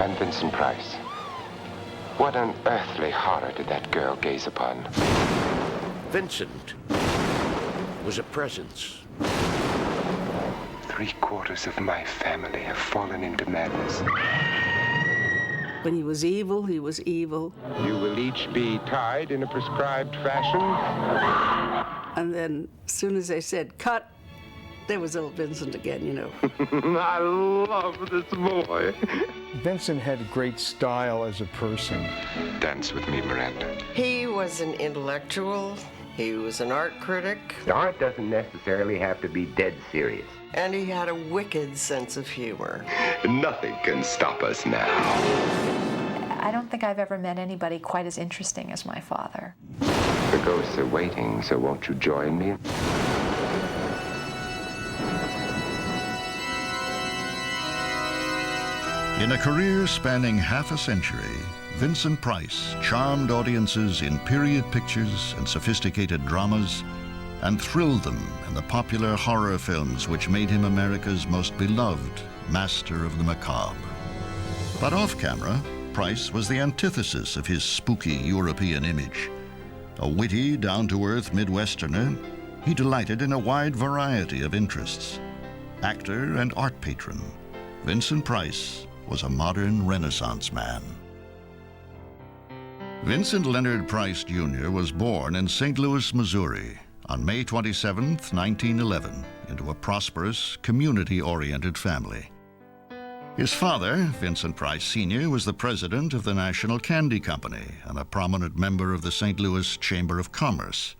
I'm Vincent Price. What unearthly horror did that girl gaze upon? Vincent was a presence. 3/4 of my family have fallen into madness. When he was evil, he was evil. You will each be tied in a prescribed fashion. And then, as soon as they said, cut, there was old Vincent again, you know. I love this boy. Vincent had great style as a person. Dance with me, Miranda. He was an intellectual. He was an art critic. Art doesn't necessarily have to be dead serious. And he had a wicked sense of humor. Nothing can stop us now. I don't think I've ever met anybody quite as interesting as my father. The ghosts are waiting, so won't you join me? In a career spanning half a century, Vincent Price charmed audiences in period pictures and sophisticated dramas, and thrilled them in the popular horror films which made him America's most beloved master of the macabre. But off-camera, Price was the antithesis of his spooky European image. A witty, down-to-earth Midwesterner, he delighted in a wide variety of interests. Actor and art patron, Vincent Price was a modern Renaissance man. Vincent Leonard Price, Jr. was born in St. Louis, Missouri, on May 27, 1911, into a prosperous, community-oriented family. His father, Vincent Price, Sr., was the president of the National Candy Company and a prominent member of the St. Louis Chamber of Commerce.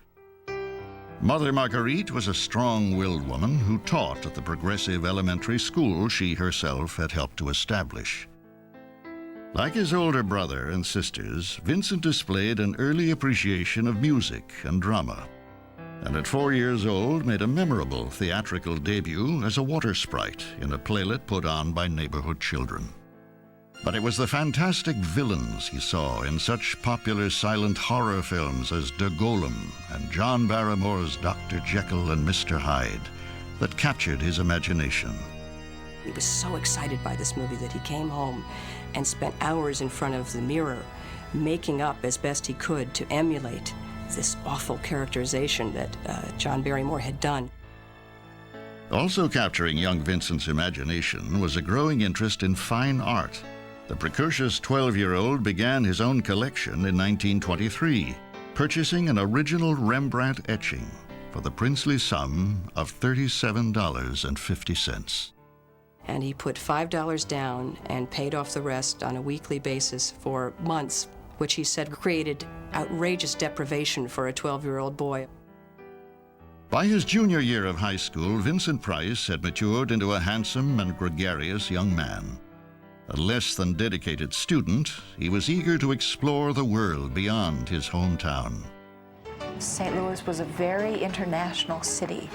Mother Marguerite was a strong-willed woman who taught at the progressive elementary school she herself had helped to establish. Like his older brother and sisters, Vincent displayed an early appreciation of music and drama, and at 4 years old made a memorable theatrical debut as a water sprite in a playlet put on by neighborhood children. But it was the fantastic villains he saw in such popular silent horror films as Der Golem and John Barrymore's Dr. Jekyll and Mr. Hyde that captured his imagination. He was so excited by this movie that he came home and spent hours in front of the mirror making up as best he could to emulate this awful characterization that John Barrymore had done. Also capturing young Vincent's imagination was a growing interest in fine art. The precocious 12-year-old began his own collection in 1923, purchasing an original Rembrandt etching for the princely sum of $37.50. And he put $5 down and paid off the rest on a weekly basis for months, which he said created outrageous deprivation for a 12-year-old boy. By his junior year of high school, Vincent Price had matured into a handsome and gregarious young man. A less than dedicated student, he was eager to explore the world beyond his hometown. St. Louis was a very international city.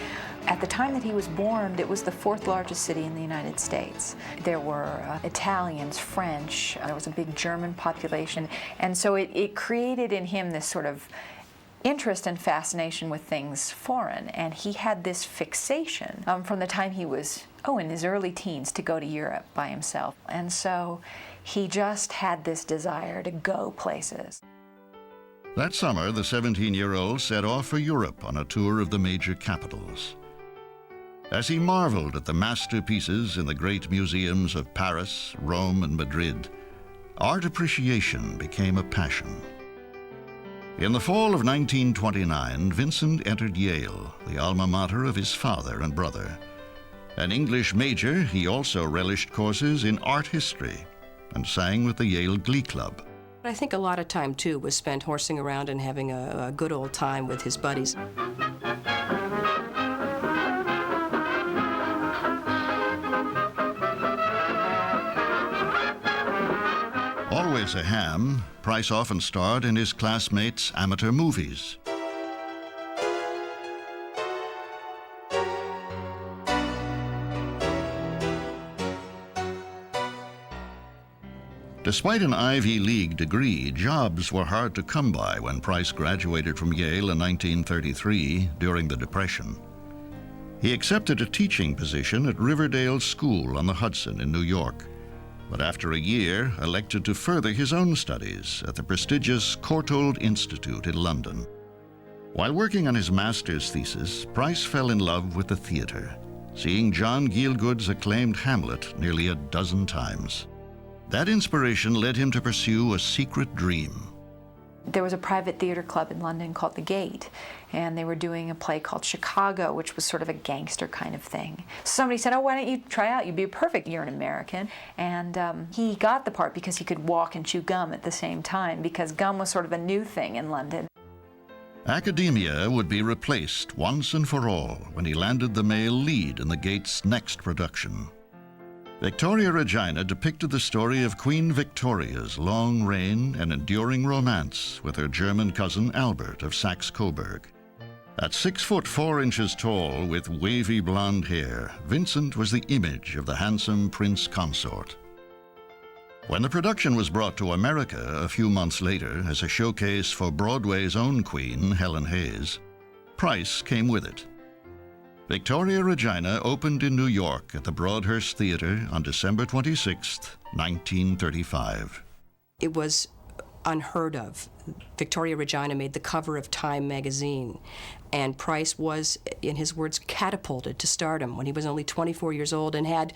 At the time that he was born, it was the 4th largest city in the United States. There were Italians, French, there was a big German population, and so it created in him this sort of interest and fascination with things foreign, and he had this fixation from the time he was, in his early teens, to go to Europe by himself. And so he just had this desire to go places. That summer, the 17-year-old set off for Europe on a tour of the major capitals. As he marveled at the masterpieces in the great museums of Paris, Rome, and Madrid, art appreciation became a passion. In the fall of 1929, Vincent entered Yale, the alma mater of his father and brother. An English major, he also relished courses in art history and sang with the Yale Glee Club. I think a lot of time, too, was spent horsing around and having a good old time with his buddies. Always a ham, Price often starred in his classmates' amateur movies. Despite an Ivy League degree, jobs were hard to come by when Price graduated from Yale in 1933 during the Depression. He accepted a teaching position at Riverdale School on the Hudson in New York, but after a year elected to further his own studies at the prestigious Courtauld Institute in London. While working on his master's thesis, Price fell in love with the theater, seeing John Gielgud's acclaimed Hamlet nearly a dozen times. That inspiration led him to pursue a secret dream. There was a private theater club in London called The Gate, and they were doing a play called Chicago, which was sort of a gangster kind of thing. Somebody said, oh, why don't you try out? You'd be perfect, you're an American. And he got the part because he could walk and chew gum at the same time, because gum was sort of a new thing in London. Academia would be replaced once and for all when he landed the male lead in The Gate's next production. Victoria Regina depicted the story of Queen Victoria's long reign and enduring romance with her German cousin Albert of Saxe-Coburg. At 6 foot 4 inches tall with wavy blonde hair, Vincent was the image of the handsome prince consort. When the production was brought to America a few months later as a showcase for Broadway's own queen, Helen Hayes, Price came with it. Victoria Regina opened in New York at the Broadhurst Theater on December 26, 1935. It was unheard of. Victoria Regina made the cover of Time magazine, and Price was, in his words, catapulted to stardom when he was only 24 years old and had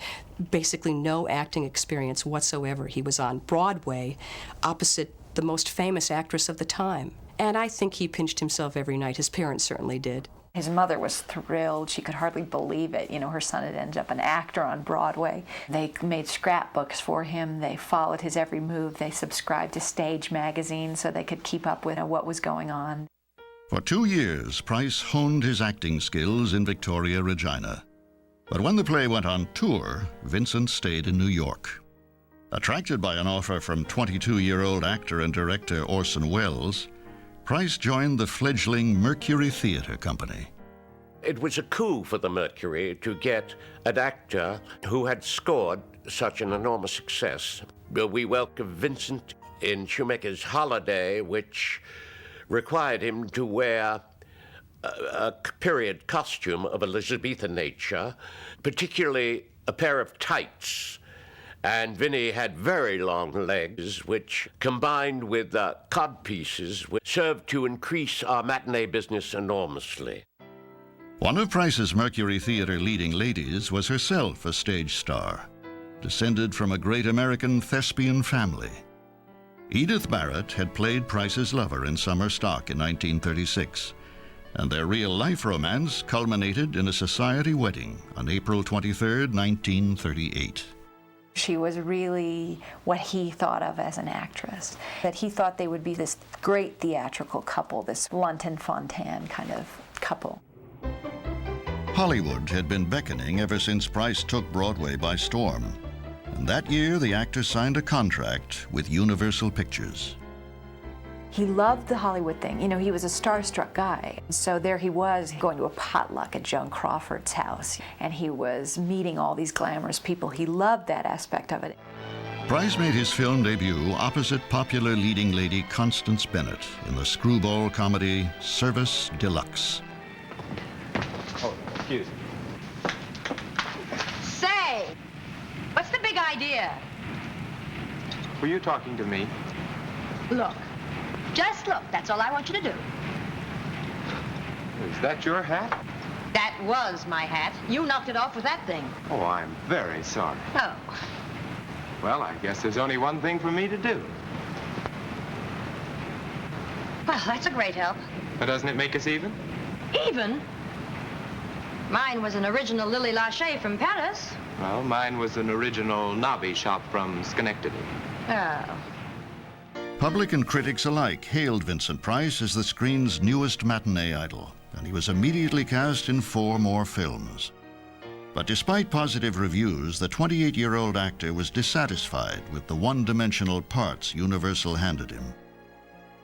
basically no acting experience whatsoever. He was on Broadway opposite the most famous actress of the time, and I think he pinched himself every night. His parents certainly did. His mother was thrilled. She could hardly believe it. You know, her son had ended up an actor on Broadway. They made scrapbooks for him. They followed his every move. They subscribed to Stage magazine so they could keep up with what was going on. For 2 years, Price honed his acting skills in Victoria Regina. But when the play went on tour, Vincent stayed in New York. Attracted by an offer from 22-year-old actor and director Orson Welles, Price joined the fledgling Mercury Theater Company. It was a coup for the Mercury to get an actor who had scored such an enormous success. We welcomed Vincent in Shoemaker's Holiday, which required him to wear a period costume of Elizabethan nature, particularly a pair of tights. And Vinnie had very long legs, which, combined with cod pieces, served to increase our matinee business enormously. One of Price's Mercury Theater leading ladies was herself a stage star, descended from a great American thespian family. Edith Barrett had played Price's lover in Summer Stock in 1936, and their real-life romance culminated in a society wedding on April 23, 1938. She was really what he thought of as an actress, that he thought they would be this great theatrical couple, this Lunton-Fontanne kind of couple. Hollywood had been beckoning ever since Price took Broadway by storm, and that year the actor signed a contract with Universal Pictures. He loved the Hollywood thing. You know, he was a starstruck guy. So there he was going to a potluck at Joan Crawford's house, and he was meeting all these glamorous people. He loved that aspect of it. Price made his film debut opposite popular leading lady Constance Bennett in the screwball comedy Service Deluxe. Oh, excuse me. Say, what's the big idea? Were you talking to me? Look. Just look. That's all I want you to do. Is that your hat? That was my hat. You knocked it off with that thing. Oh, I'm very sorry. Oh. Well, I guess there's only one thing for me to do. Well, that's a great help. But doesn't it make us even? Even? Mine was an original Lily Lachey from Paris. Well, mine was an original Nobby shop from Schenectady. Oh. Public and critics alike hailed Vincent Price as the screen's newest matinee idol, and he was immediately cast in 4 more films. But despite positive reviews, the 28-year-old actor was dissatisfied with the one-dimensional parts Universal handed him.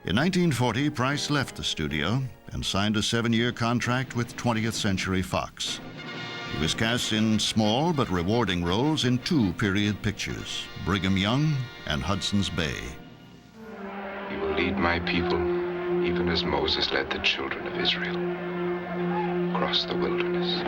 In 1940, Price left the studio and signed a 7-year contract with 20th Century Fox. He was cast in small but rewarding roles in 2 period pictures, Brigham Young and Hudson's Bay. He will lead my people, even as Moses led the children of Israel, across the wilderness.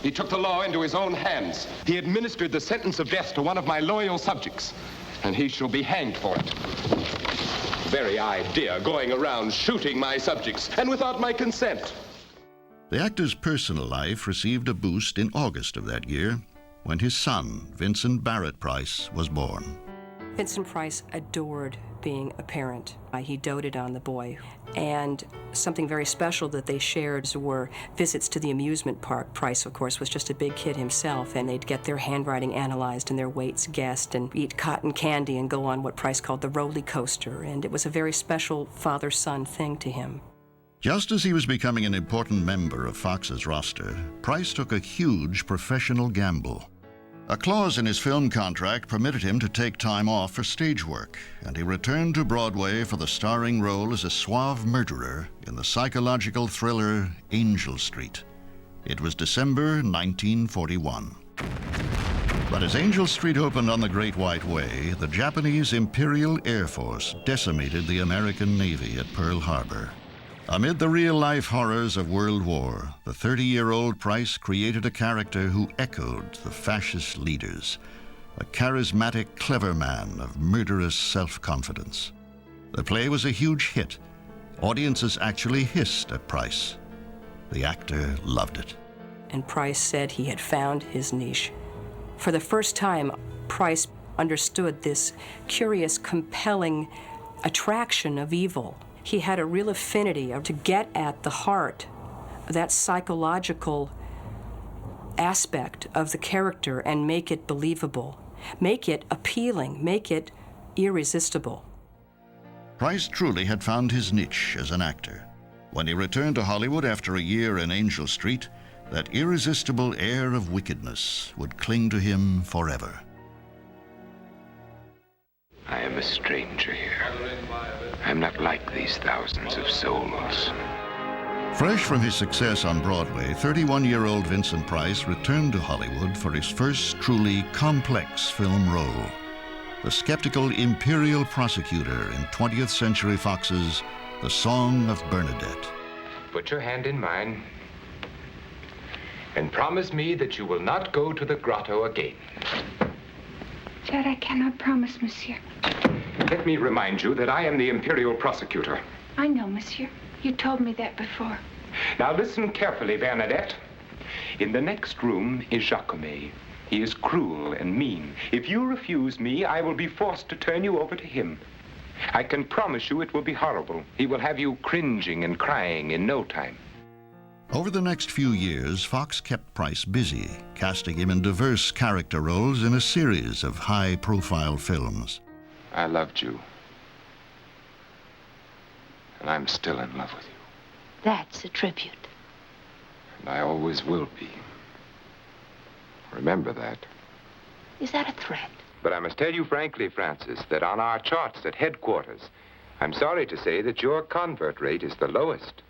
He took the law into his own hands. He administered the sentence of death to one of my loyal subjects, and he shall be hanged for it. Very idea, going around shooting my subjects, and without my consent. The actor's personal life received a boost in August of that year when his son, Vincent Barrett Price, was born. Vincent Price adored being a parent. He doted on the boy. And something very special that they shared were visits to the amusement park. Price, of course, was just a big kid himself, and they'd get their handwriting analyzed and their weights guessed and eat cotton candy and go on what Price called the roller coaster. And it was a very special father-son thing to him. Just as he was becoming an important member of Fox's roster, Price took a huge professional gamble. A clause in his film contract permitted him to take time off for stage work, and he returned to Broadway for the starring role as a suave murderer in the psychological thriller Angel Street. It was December 1941. But as Angel Street opened on the Great White Way, the Japanese Imperial Air Force decimated the American Navy at Pearl Harbor. Amid the real-life horrors of World War, the 30-year-old Price created a character who echoed the fascist leaders, a charismatic, clever man of murderous self-confidence. The play was a huge hit. Audiences actually hissed at Price. The actor loved it. And Price said he had found his niche. For the first time, Price understood this curious, compelling attraction of evil. He had a real affinity to get at the heart, that psychological aspect of the character, and make it believable, make it appealing, make it irresistible. Price truly had found his niche as an actor. When he returned to Hollywood after a year in Angel Street, that irresistible air of wickedness would cling to him forever. I am a stranger here. I'm not like these thousands of souls. Fresh from his success on Broadway, 31-year-old Vincent Price returned to Hollywood for his first truly complex film role, the skeptical imperial prosecutor in 20th Century Fox's The Song of Bernadette. Put your hand in mine and promise me that you will not go to the grotto again. That I cannot promise, monsieur. Let me remind you that I am the imperial prosecutor. I know, monsieur. You told me that before. Now listen carefully, Bernadette. In the next room is Jacome. He is cruel and mean. If you refuse me, I will be forced to turn you over to him. I can promise you it will be horrible. He will have you cringing and crying in no time. Over the next few years, Fox kept Price busy, casting him in diverse character roles in a series of high-profile films. I loved you. And I'm still in love with you. That's a tribute. And I always will be. Remember that. Is that a threat? But I must tell you frankly, Francis, that on our charts at headquarters, I'm sorry to say that your convert rate is the lowest.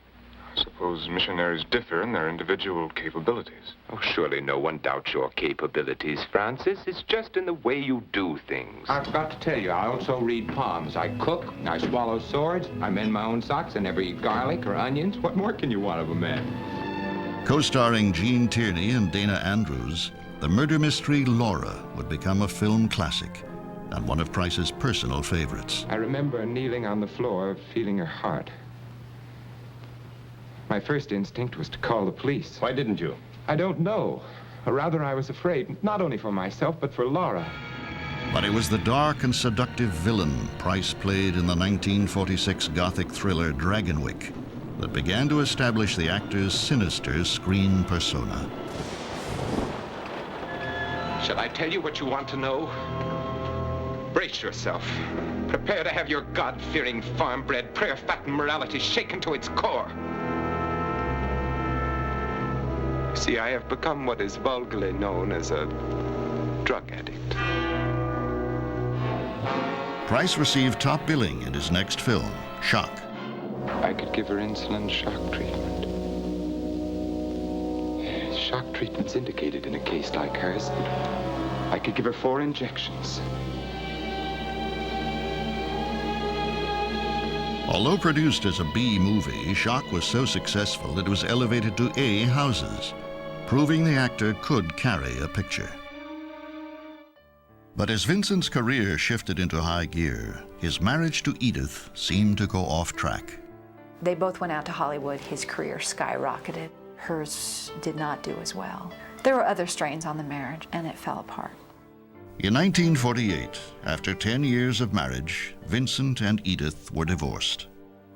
I suppose missionaries differ in their individual capabilities. Oh, surely no one doubts your capabilities, Francis. It's just in the way you do things. I forgot to tell you, I also read palms. I cook, I swallow swords, I mend my own socks, I never eat garlic or onions. What more can you want of a man? Co-starring Gene Tierney and Dana Andrews, the murder mystery Laura would become a film classic and one of Price's personal favorites. I remember kneeling on the floor, feeling her heart. My first instinct was to call the police. Why didn't you? I don't know. Or rather, I was afraid, not only for myself, but for Laura. But it was the dark and seductive villain Price played in the 1946 Gothic thriller Dragonwyck that began to establish the actor's sinister screen persona. Shall I tell you what you want to know? Brace yourself. Prepare to have your God-fearing, farm-bred, prayer-fattened morality shaken to its core. See, I have become what is vulgarly known as a drug addict. Price received top billing in his next film, Shock. I could give her insulin shock treatment. Shock treatment's indicated in a case like hers. I could give her 4 injections. Although produced as a B movie, Shock was so successful that it was elevated to A houses. proving the actor could carry a picture. But as Vincent's career shifted into high gear, his marriage to Edith seemed to go off track. They both went out to Hollywood. His career skyrocketed. Hers did not do as well. There were other strains on the marriage, and it fell apart. In 1948, after 10 years of marriage, Vincent and Edith were divorced.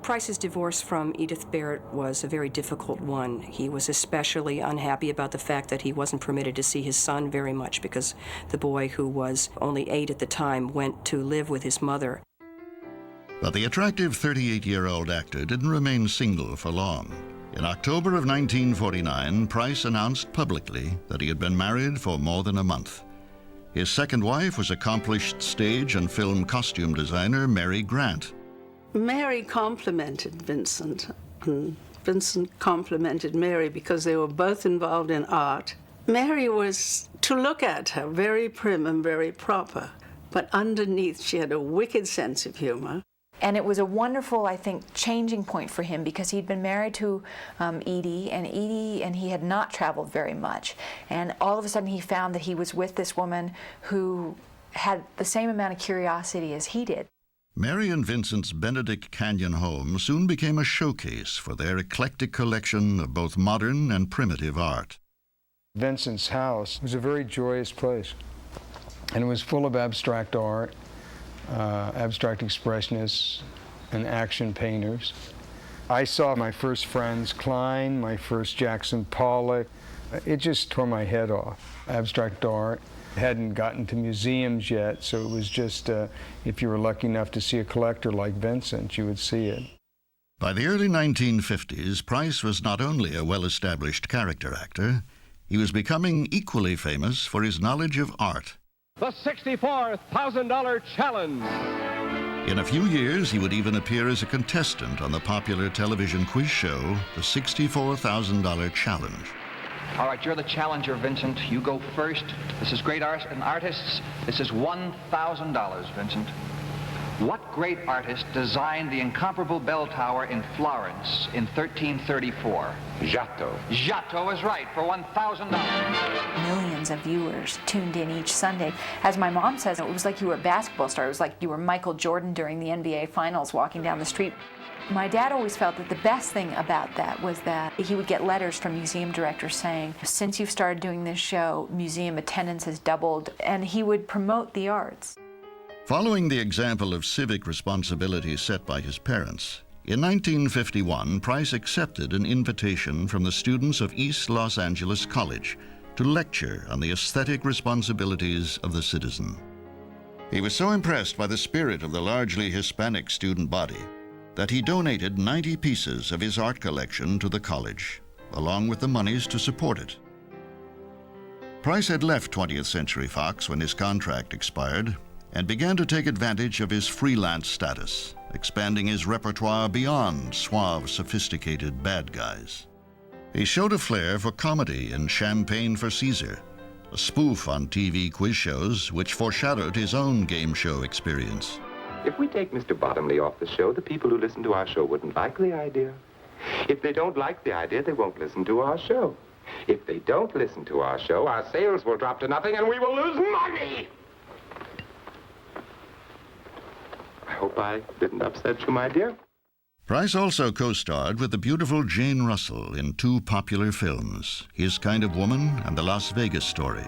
Price's divorce from Edith Barrett was a very difficult one. He was especially unhappy about the fact that he wasn't permitted to see his son very much because the boy, who was only 8 at the time, went to live with his mother. But the attractive 38-year-old actor didn't remain single for long. In October of 1949, Price announced publicly that he had been married for more than a month. His second wife was accomplished stage and film costume designer Mary Grant. Mary complimented Vincent, and Vincent complimented Mary because they were both involved in art. Mary was, to look at her, very prim and very proper, but underneath she had a wicked sense of humor. And it was a wonderful, I think, changing point for him because he'd been married to Edie, and he had not traveled very much. And all of a sudden he found that he was with this woman who had the same amount of curiosity as he did. Mary and Vincent's Benedict Canyon home soon became a showcase for their eclectic collection of both modern and primitive art. Vincent's house was a very joyous place, and it was full of abstract art, abstract expressionists, and action painters. I saw my first Franz Klein, my first Jackson Pollock. It just tore my head off. Abstract art. Hadn't gotten to museums yet, so it was just, if you were lucky enough to see a collector like Vincent, you would see it. By the early 1950s, Price was not only a well-established character actor, he was becoming equally famous for his knowledge of art. The $64,000 challenge. In a few years, he would even appear as a contestant on the popular television quiz show, The $64,000 Challenge. All right, you're the challenger, Vincent. You go first. This is great art and artists. This is $1,000, Vincent. What great artist designed the incomparable bell tower in Florence in 1334? Giotto. Giotto is right, for $1,000. Millions of viewers tuned in each Sunday. As my mom says, it was like you were a basketball star. It was like you were Michael Jordan during the NBA Finals walking down the street. My dad always felt that the best thing about that was that he would get letters from museum directors saying, since you've started doing this show, museum attendance has doubled, and he would promote the arts. Following the example of civic responsibility set by his parents, in 1951, Price accepted an invitation from the students of East Los Angeles College to lecture on the aesthetic responsibilities of the citizen. He was so impressed by the spirit of the largely Hispanic student body that he donated 90 pieces of his art collection to the college, along with the monies to support it. Price had left 20th Century Fox when his contract expired and began to take advantage of his freelance status, expanding his repertoire beyond suave, sophisticated bad guys. He showed a flair for comedy in Champagne for Caesar, a spoof on TV quiz shows which foreshadowed his own game show experience. If we take Mr. Bottomley off the show, the people who listen to our show wouldn't like the idea. If they don't like the idea, they won't listen to our show. If they don't listen to our show, our sales will drop to nothing and we will lose money! I hope I didn't upset you, my dear. Price also co-starred with the beautiful Jane Russell in 2 popular films, His Kind of Woman and The Las Vegas Story.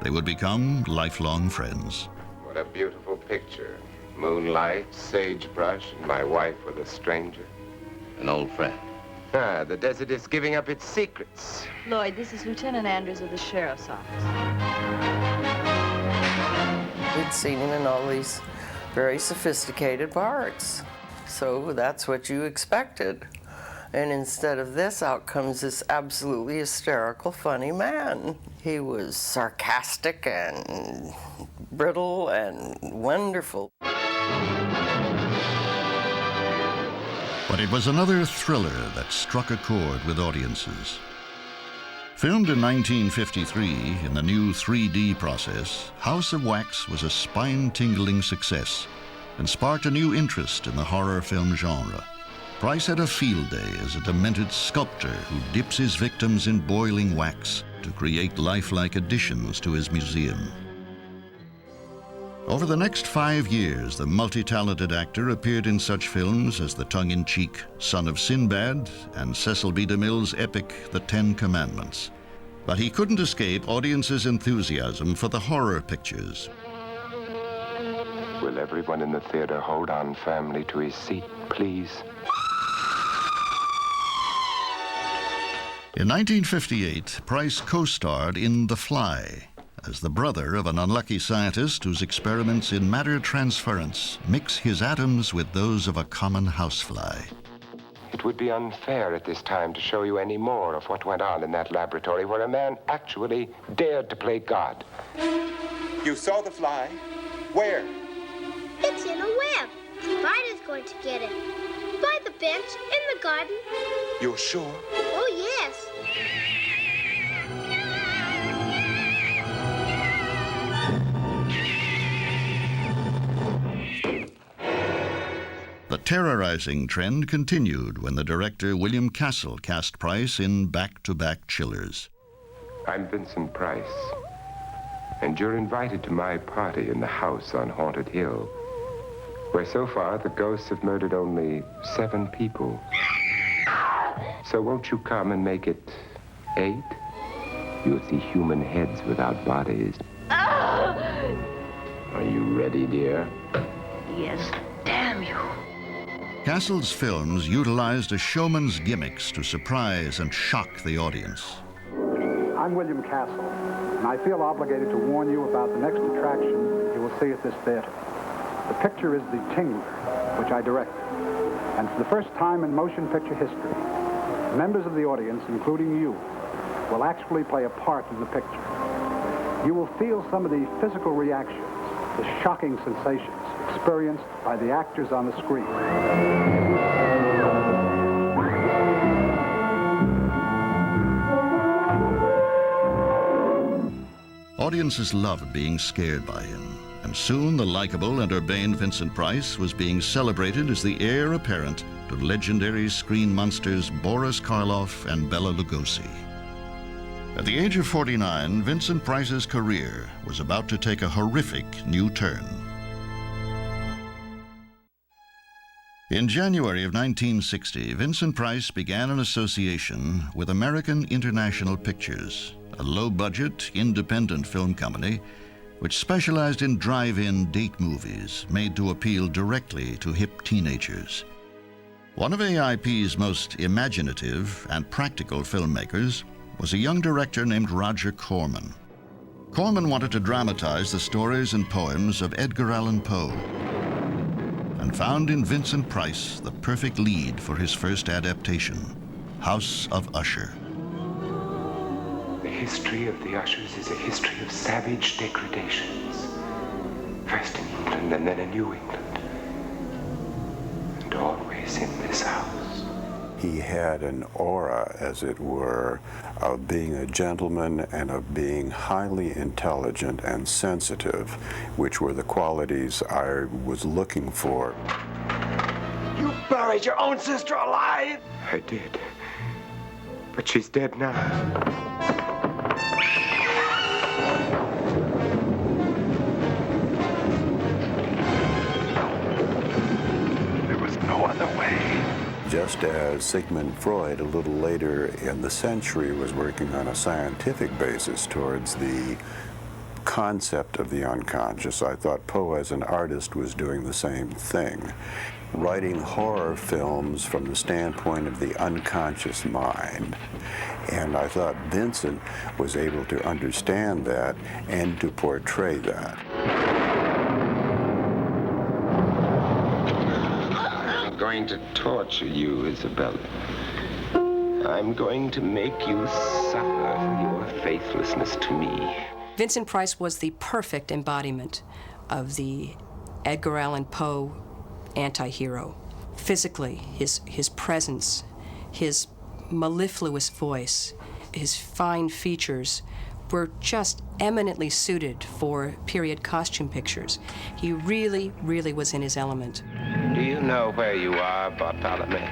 They would become lifelong friends. What a beautiful picture. Moonlight, sagebrush, and my wife with a stranger. An old friend. Ah, the desert is giving up its secrets. Lloyd, this is Lieutenant Andrews of the Sheriff's Office. We'd seen him in all these very sophisticated parts. So that's what you expected. And instead of this, out comes this absolutely hysterical, funny man. He was sarcastic and brittle and wonderful. But it was another thriller that struck a chord with audiences. Filmed in 1953 in the new 3D process, House of Wax was a spine-tingling success and sparked a new interest in the horror film genre. Price had a field day as a demented sculptor who dips his victims in boiling wax to create lifelike additions to his museum. Over the next 5 years, the multi-talented actor appeared in such films as the tongue-in-cheek Son of Sinbad and Cecil B. DeMille's epic The Ten Commandments. But he couldn't escape audiences' enthusiasm for the horror pictures. Will everyone in the theater hold on firmly to his seat, please? In 1958, Price co-starred in The Fly as the brother of an unlucky scientist whose experiments in matter transference mix his atoms with those of a common housefly. It would be unfair at this time to show you any more of what went on in that laboratory where a man actually dared to play God. You saw the fly? Where? It's in a web. Spider's going to get it. By the bench, in the garden. You're sure? Oh, yes. The terrorizing trend continued when the director William Castle cast Price in back-to-back chillers. I'm Vincent Price, and you're invited to my party in the house on Haunted Hill, where so far the ghosts have murdered only 7 people. So won't you come and make it 8? You'll see human heads without bodies. Are you ready, dear? Yes, damn you. Castle's films utilized a showman's gimmicks to surprise and shock the audience. I'm William Castle, and I feel obligated to warn you about the next attraction you will see at this theater. The picture is The Tingler, which I directed. And for the first time in motion picture history, members of the audience, including you, will actually play a part in the picture. You will feel some of the physical reactions, the shocking sensations experienced by the actors on the screen. Audiences loved being scared by him, and soon the likable and urbane Vincent Price was being celebrated as the heir apparent to legendary screen monsters Boris Karloff and Bela Lugosi. At the age of 49, Vincent Price's career was about to take a horrific new turn. In January of 1960, Vincent Price began an association with American International Pictures, a low-budget, independent film company which specialized in drive-in date movies made to appeal directly to hip teenagers. One of AIP's most imaginative and practical filmmakers was a young director named Roger Corman. Corman wanted to dramatize the stories and poems of Edgar Allan Poe, and found in Vincent Price the perfect lead for his first adaptation, House of Usher. The history of the Ushers is a history of savage degradations. First in England and then in New England. And always in this house. He had an aura, as it were, of being a gentleman and of being highly intelligent and sensitive, which were the qualities I was looking for. You buried your own sister alive? I did. But she's dead now. There was no other way. Just as Sigmund Freud, a little later in the century, was working on a scientific basis towards the concept of the unconscious, I thought Poe as an artist was doing the same thing, writing horror films from the standpoint of the unconscious mind. And I thought Vincent was able to understand that and to portray that. I'm going to torture you, Isabella. I'm going to make you suffer for your faithlessness to me. Vincent Price was the perfect embodiment of the Edgar Allan Poe anti-hero. Physically, his presence, his mellifluous voice, his fine features were just eminently suited for period costume pictures. He really, really was in his element. Do you know where you are, Bartholomew.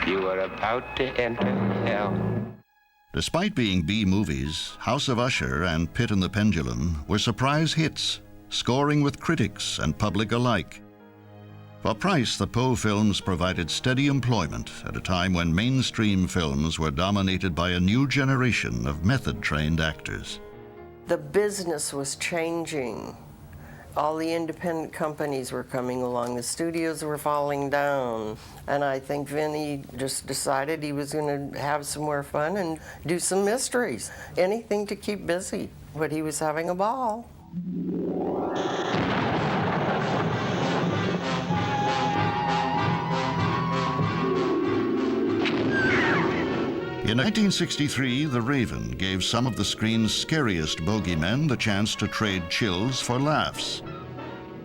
You are about to enter hell. Despite being B movies, House of Usher and Pit and the Pendulum were surprise hits, scoring with critics and public alike. For Price, the Poe films provided steady employment at a time when mainstream films were dominated by a new generation of method-trained actors. The business was changing. All the independent companies were coming along. The studios were falling down. And I think Vinny just decided he was going to have some more fun and do some mysteries. Anything to keep busy. But he was having a ball. In 1963, The Raven gave some of the screen's scariest bogeymen the chance to trade chills for laughs.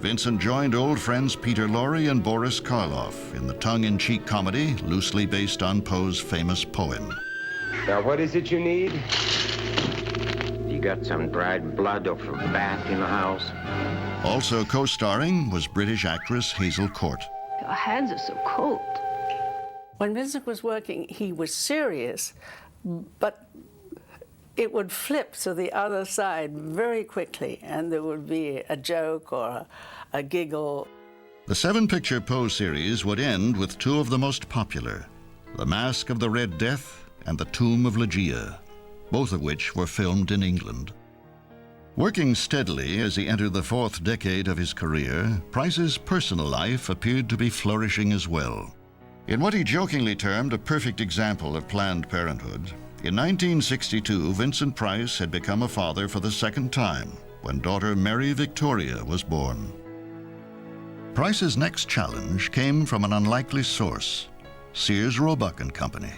Vincent joined old friends Peter Lorre and Boris Karloff in the tongue-in-cheek comedy loosely based on Poe's famous poem. Now, what is it you need? You got some dried blood or from bat in the house? Also co-starring was British actress Hazel Court. Your hands are so cold. When Vincent was working, he was serious, but it would flip to the other side very quickly, and there would be a joke or a giggle. The seven-picture Poe series would end with two of the most popular, The Mask of the Red Death and The Tomb of Ligeia, both of which were filmed in England. Working steadily as he entered the fourth decade of his career, Price's personal life appeared to be flourishing as well. In what he jokingly termed a perfect example of Planned Parenthood, in 1962, Vincent Price had become a father for the second time when daughter Mary Victoria was born. Price's next challenge came from an unlikely source, Sears Roebuck and Company.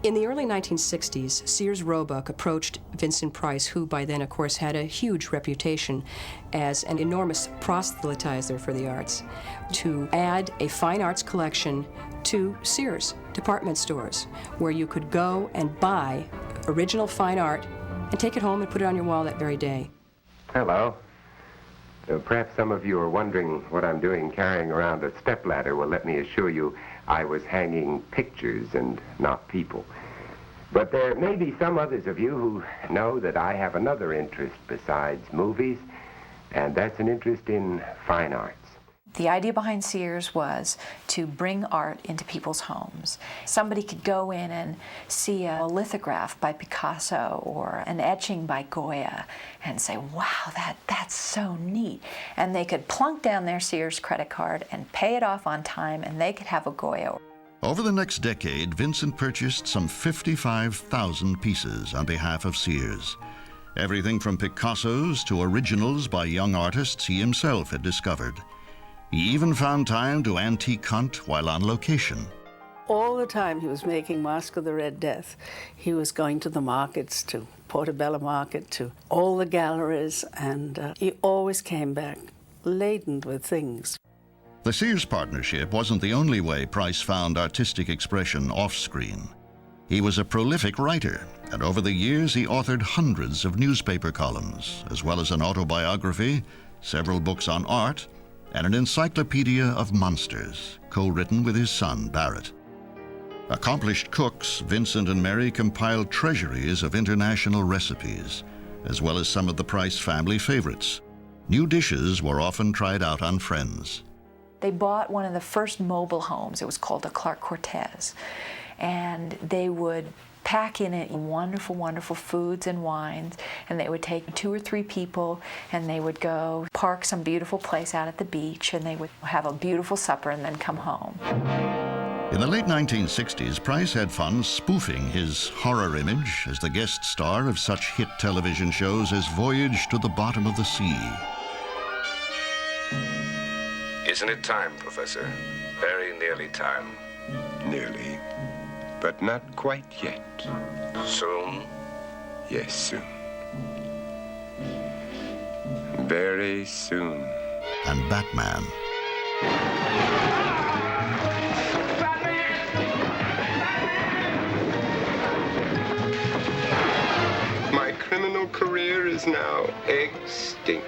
In the early 1960s, Sears Roebuck approached Vincent Price, who by then, of course, had a huge reputation as an enormous proselytizer for the arts, to add a fine arts collection to Sears department stores, where you could go and buy original fine art and take it home and put it on your wall that very day. Hello. Perhaps some of you are wondering what I'm doing carrying around a stepladder. Well, let me assure you, I was hanging pictures and not people. But there may be some others of you who know that I have another interest besides movies, and that's an interest in fine arts. The idea behind Sears was to bring art into people's homes. Somebody could go in and see a lithograph by Picasso or an etching by Goya and say, wow, that's so neat. And they could plunk down their Sears credit card and pay it off on time, and they could have a Goya. Over the next decade, Vincent purchased some 55,000 pieces on behalf of Sears. Everything from Picassos to originals by young artists he himself had discovered. He even found time to antique hunt while on location. All the time he was making Mask of the Red Death, he was going to the markets, to Portobello Market, to all the galleries, and he always came back laden with things. The Sears partnership wasn't the only way Price found artistic expression off-screen. He was a prolific writer, and over the years he authored hundreds of newspaper columns, as well as an autobiography, several books on art, and an encyclopedia of monsters, co-written with his son, Barrett. Accomplished cooks, Vincent and Mary compiled treasuries of international recipes, as well as some of the Price family favorites. New dishes were often tried out on friends. They bought one of the first mobile homes. It was called a Clark Cortez. And they would pack in it wonderful, wonderful foods and wines, and they would take 2 or 3 people, and they would go park some beautiful place out at the beach, and they would have a beautiful supper and then come home. In the late 1960s, Price had fun spoofing his horror image as the guest star of such hit television shows as Voyage to the Bottom of the Sea. Isn't it time, Professor? Very nearly time. Nearly. But not quite yet. Soon? Yes, soon. Very soon. And Batman. My criminal career is now extinct.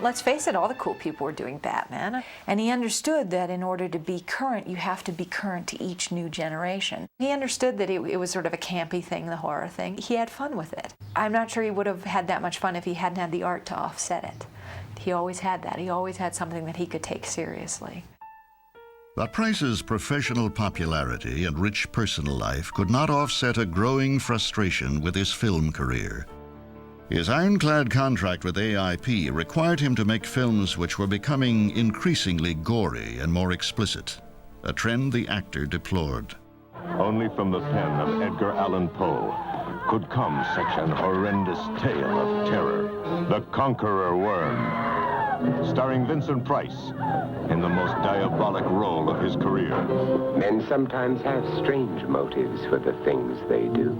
Let's face it, all the cool people were doing Batman, and he understood that in order to be current, you have to be current to each new generation. He understood that it was sort of a campy thing, the horror thing. He had fun with it. I'm not sure he would have had that much fun if he hadn't had the art to offset it. He always had that. He always had something that he could take seriously. But Price's professional popularity and rich personal life could not offset a growing frustration with his film career. His ironclad contract with AIP required him to make films which were becoming increasingly gory and more explicit, a trend the actor deplored. Only from the pen of Edgar Allan Poe could come such an horrendous tale of terror. The Conqueror Worm, starring Vincent Price in the most diabolic role of his career. Men sometimes have strange motives for the things they do.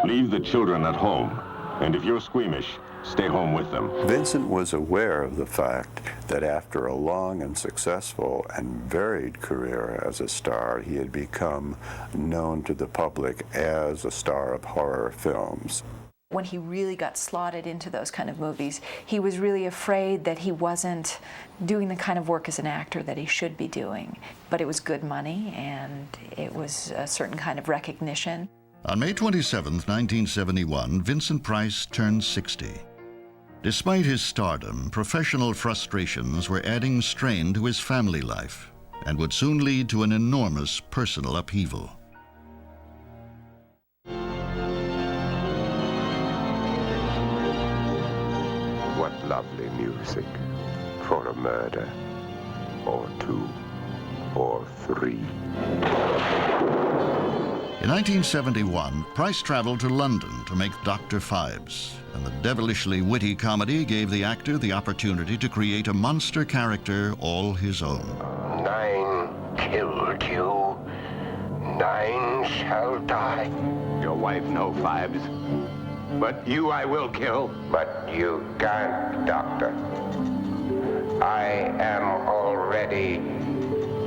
Leave the children at home, and if you're squeamish, stay home with them. Vincent was aware of the fact that after a long and successful and varied career as a star, he had become known to the public as a star of horror films. When he really got slotted into those kind of movies, he was really afraid that he wasn't doing the kind of work as an actor that he should be doing. But it was good money, and it was a certain kind of recognition. On May 27, 1971, Vincent Price turned 60. Despite his stardom, professional frustrations were adding strain to his family life and would soon lead to an enormous personal upheaval. What lovely music for a murder, or two, or three. In 1971, Price traveled to London to make Dr. Phibes, and the devilishly witty comedy gave the actor the opportunity to create a monster character all his own. 9 killed you. 9 shall die. Your wife, no, Phibes. But you I will kill. But you can't, Doctor. I am already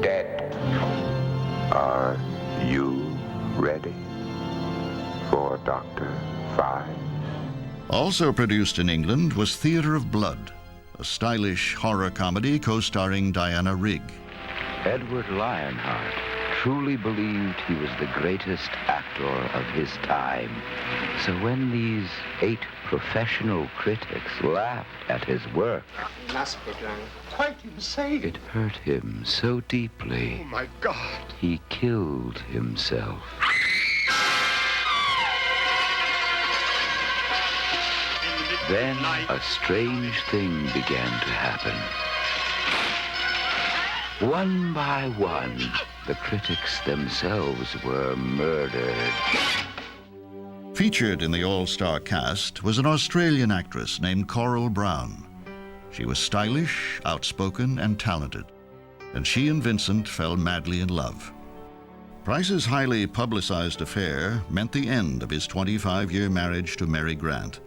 dead. Are you ready for Dr. Phibes? Also produced in England was Theatre of Blood, a stylish horror comedy co-starring Diana Rigg. Edward Lionheart truly believed he was the greatest actor of his time. So when these 8 professional critics laughed at his work, Quite insane. it hurt him so deeply. Oh, my God. He killed himself. Then a strange thing began to happen. One by one, the critics themselves were murdered. Featured in the all-star cast was an Australian actress named Coral Brown. She was stylish, outspoken, and talented, and she and Vincent fell madly in love. Price's highly publicized affair meant the end of his 25-year marriage to Mary Grant.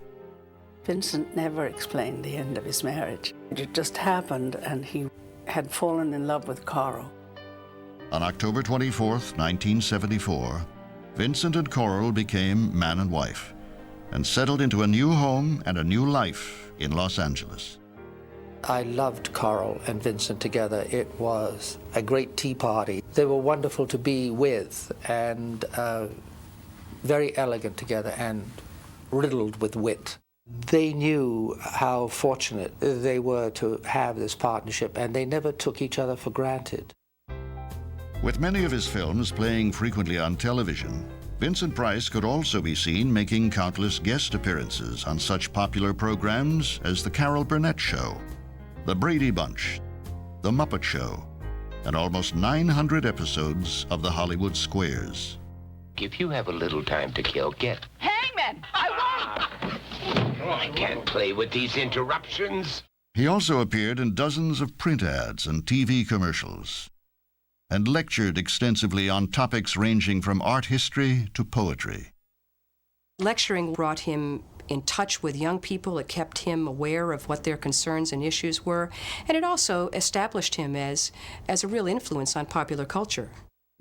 Vincent never explained the end of his marriage. It just happened, and he had fallen in love with Coral. On October 24, 1974, Vincent and Coral became man and wife and settled into a new home and a new life in Los Angeles. I loved Coral and Vincent together. It was a great tea party. They were wonderful to be with and very elegant together and riddled with wit. They knew how fortunate they were to have this partnership, and they never took each other for granted. With many of his films playing frequently on television, Vincent Price could also be seen making countless guest appearances on such popular programs as The Carol Burnett Show, The Brady Bunch, The Muppet Show, and almost 900 episodes of The Hollywood Squares. If you have a little time to kill, get. Hangman! I won't! I can't play with these interruptions. He also appeared in dozens of print ads and TV commercials, and lectured extensively on topics ranging from art history to poetry. Lecturing brought him in touch with young people. It kept him aware of what their concerns and issues were, and it also established him as a real influence on popular culture.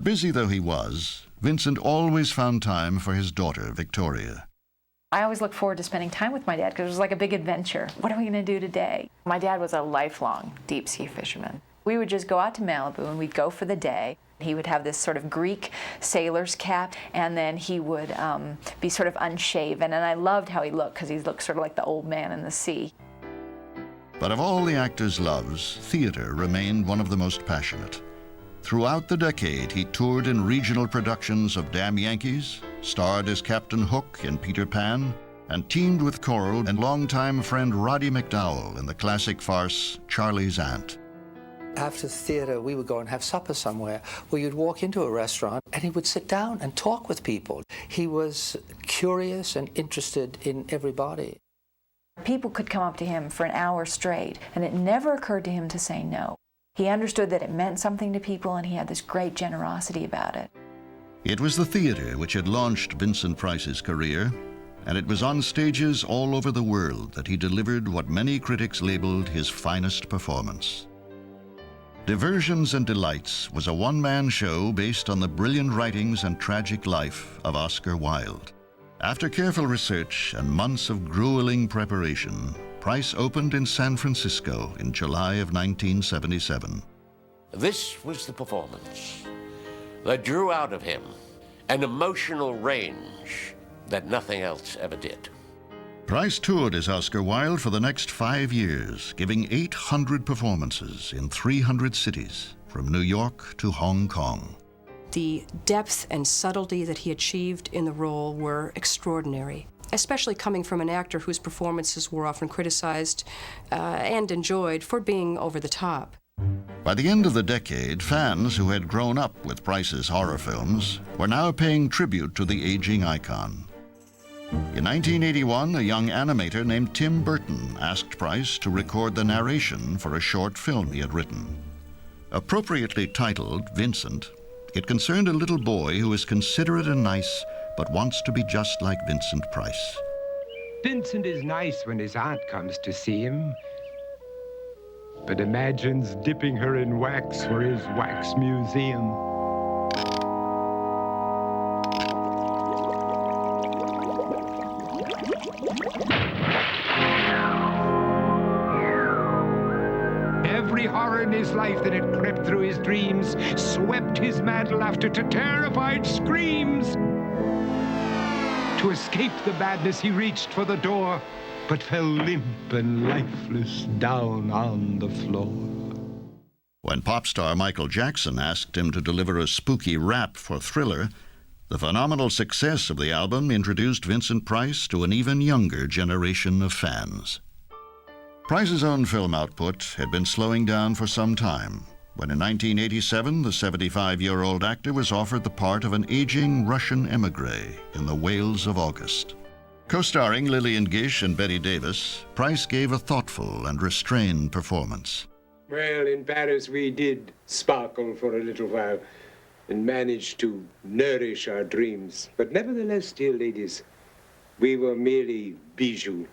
Busy though he was, Vincent always found time for his daughter, Victoria. I always look forward to spending time with my dad because it was like a big adventure. What are we going to do today? My dad was a lifelong deep-sea fisherman. We would just go out to Malibu and we'd go for the day. He would have this sort of Greek sailor's cap, and then he would be sort of unshaven. And I loved how he looked because he looked sort of like the old man in the sea. But of all the actor's loves, theater remained one of the most passionate. Throughout the decade, he toured in regional productions of Damn Yankees, starred as Captain Hook in Peter Pan, and teamed with Coral and longtime friend Roddy McDowall in the classic farce Charlie's Aunt. After the theater, we would go and have supper somewhere where you'd walk into a restaurant and he would sit down and talk with people. He was curious and interested in everybody. People could come up to him for an hour straight, and it never occurred to him to say no. He understood that it meant something to people, and he had this great generosity about it. It was the theater which had launched Vincent Price's career, and it was on stages all over the world that he delivered what many critics labeled his finest performance. Diversions and Delights was a one-man show based on the brilliant writings and tragic life of Oscar Wilde. After careful research and months of grueling preparation, Price opened in San Francisco in July of 1977. This was the performance that drew out of him an emotional range that nothing else ever did. Price toured as Oscar Wilde for the next 5 years, giving 800 performances in 300 cities, from New York to Hong Kong. The depth and subtlety that he achieved in the role were extraordinary, especially coming from an actor whose performances were often criticized and enjoyed for being over the top. By the end of the decade, fans who had grown up with Price's horror films were now paying tribute to the aging icon. In 1981, a young animator named Tim Burton asked Price to record the narration for a short film he had written. Appropriately titled Vincent, it concerned a little boy who is considerate and nice, but wants to be just like Vincent Price. Vincent is nice when his aunt comes to see him, but imagines dipping her in wax for his wax museum. Every horror in his life that had crept through his dreams swept his mad laughter to terrified screams. To escape the madness, he reached for the door, but fell limp and lifeless down on the floor. When pop star Michael Jackson asked him to deliver a spooky rap for Thriller, the phenomenal success of the album introduced Vincent Price to an even younger generation of fans. Price's own film output had been slowing down for some time, when in 1987 the 75-year-old actor was offered the part of an aging Russian émigré in The Whales of August. Co-starring Lillian Gish and Bette Davis, Price gave a thoughtful and restrained performance. Well, in Paris we did sparkle for a little while and managed to nourish our dreams. But nevertheless, dear ladies, we were merely bijoux.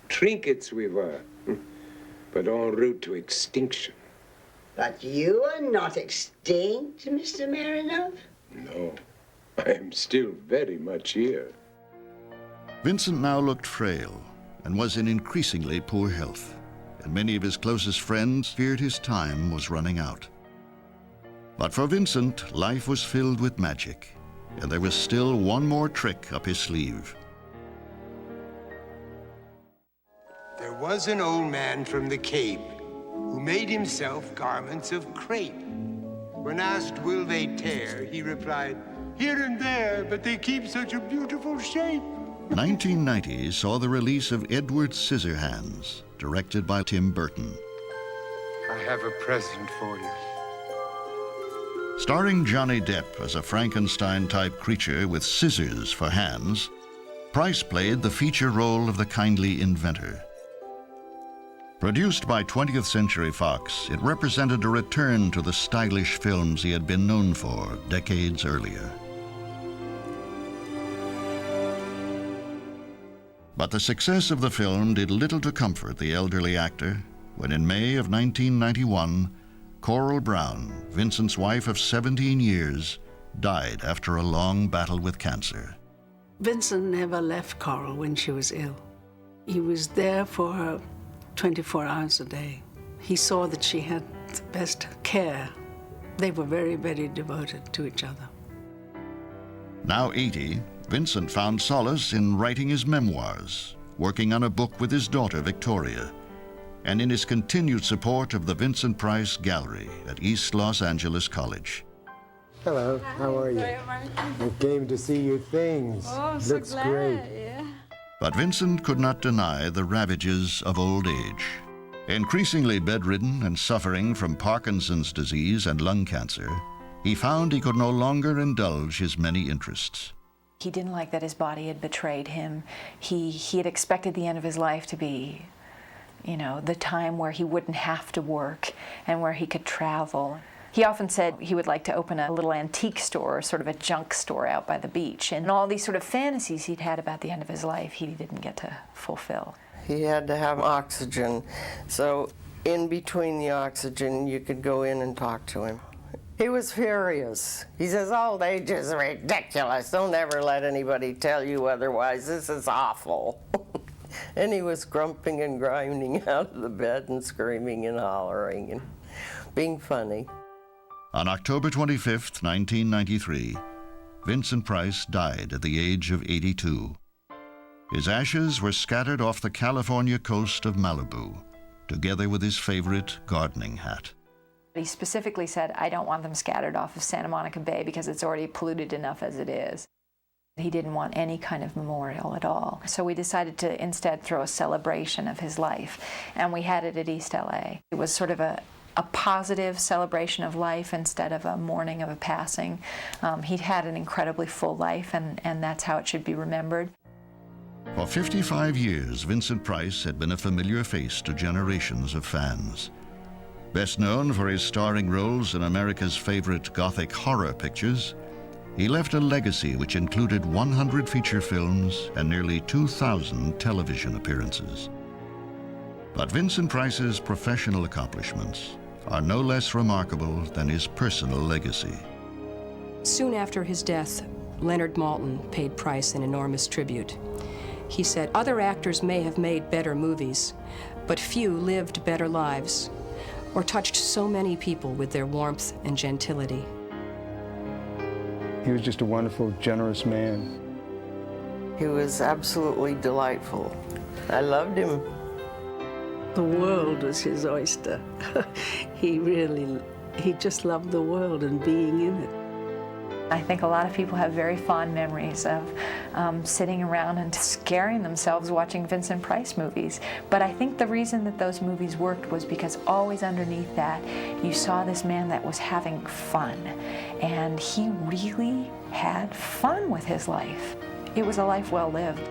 Trinkets we were, but en route to extinction. But you are not extinct, Mr. Marinov? No, I am still very much here. Vincent now looked frail and was in increasingly poor health, and many of his closest friends feared his time was running out. But for Vincent, life was filled with magic, and there was still one more trick up his sleeve. There was an old man from the Cape who made himself garments of crepe. When asked, will they tear, he replied, here and there, but they keep such a beautiful shape. 1990 saw the release of Edward Scissorhands, directed by Tim Burton. I have a present for you. Starring Johnny Depp as a Frankenstein-type creature with scissors for hands, Price played the feature role of the kindly inventor. Produced by 20th Century Fox, it represented a return to the stylish films he had been known for decades earlier. But the success of the film did little to comfort the elderly actor when in May of 1991, Coral Brown, Vincent's wife of 17 years, died after a long battle with cancer. Vincent never left Coral when she was ill. He was there for her 24 hours a day. He saw that she had the best care. They were very, very devoted to each other. Now 80, Vincent found solace in writing his memoirs, working on a book with his daughter, Victoria, and in his continued support of the Vincent Price Gallery at East Los Angeles College. Hello, how are you? I came to see your things. Oh, I'm Looks so glad. great. Yeah. But Vincent could not deny the ravages of old age. Increasingly bedridden and suffering from Parkinson's disease and lung cancer, he found he could no longer indulge his many interests. He didn't like that his body had betrayed him. He had expected the end of his life to be, you know, the time where he wouldn't have to work and where he could travel. He often said he would like to open a little antique store, sort of a junk store out by the beach. And all these sort of fantasies he'd had about the end of his life, he didn't get to fulfill. He had to have oxygen. So in between the oxygen, you could go in and talk to him. He was furious. He says, old age is ridiculous. Don't ever let anybody tell you otherwise. This is awful. And he was grumping and grinding out of the bed and screaming and hollering and being funny. On October 25th, 1993, Vincent Price died at the age of 82. His ashes were scattered off the California coast of Malibu, together with his favorite gardening hat. He specifically said, I don't want them scattered off of Santa Monica Bay because it's already polluted enough as it is. He didn't want any kind of memorial at all. So we decided to instead throw a celebration of his life, and we had it at East LA. It was sort of a positive celebration of life instead of a mourning of a passing. He'd had an incredibly full life, and that's how it should be remembered. For 55 years, Vincent Price had been a familiar face to generations of fans. Best known for his starring roles in America's favorite Gothic horror pictures, he left a legacy which included 100 feature films and nearly 2,000 television appearances. But Vincent Price's professional accomplishments are no less remarkable than his personal legacy. Soon after his death, Leonard Maltin paid Price an enormous tribute. He said, other actors may have made better movies, but few lived better lives or touched so many people with their warmth and gentility. He was just a wonderful, generous man. He was absolutely delightful. I loved him. The world was his oyster. He just loved the world and being in it. I think a lot of people have very fond memories of sitting around and scaring themselves watching Vincent Price movies. But I think the reason that those movies worked was because always underneath that, you saw this man that was having fun. And he really had fun with his life. It was a life well lived.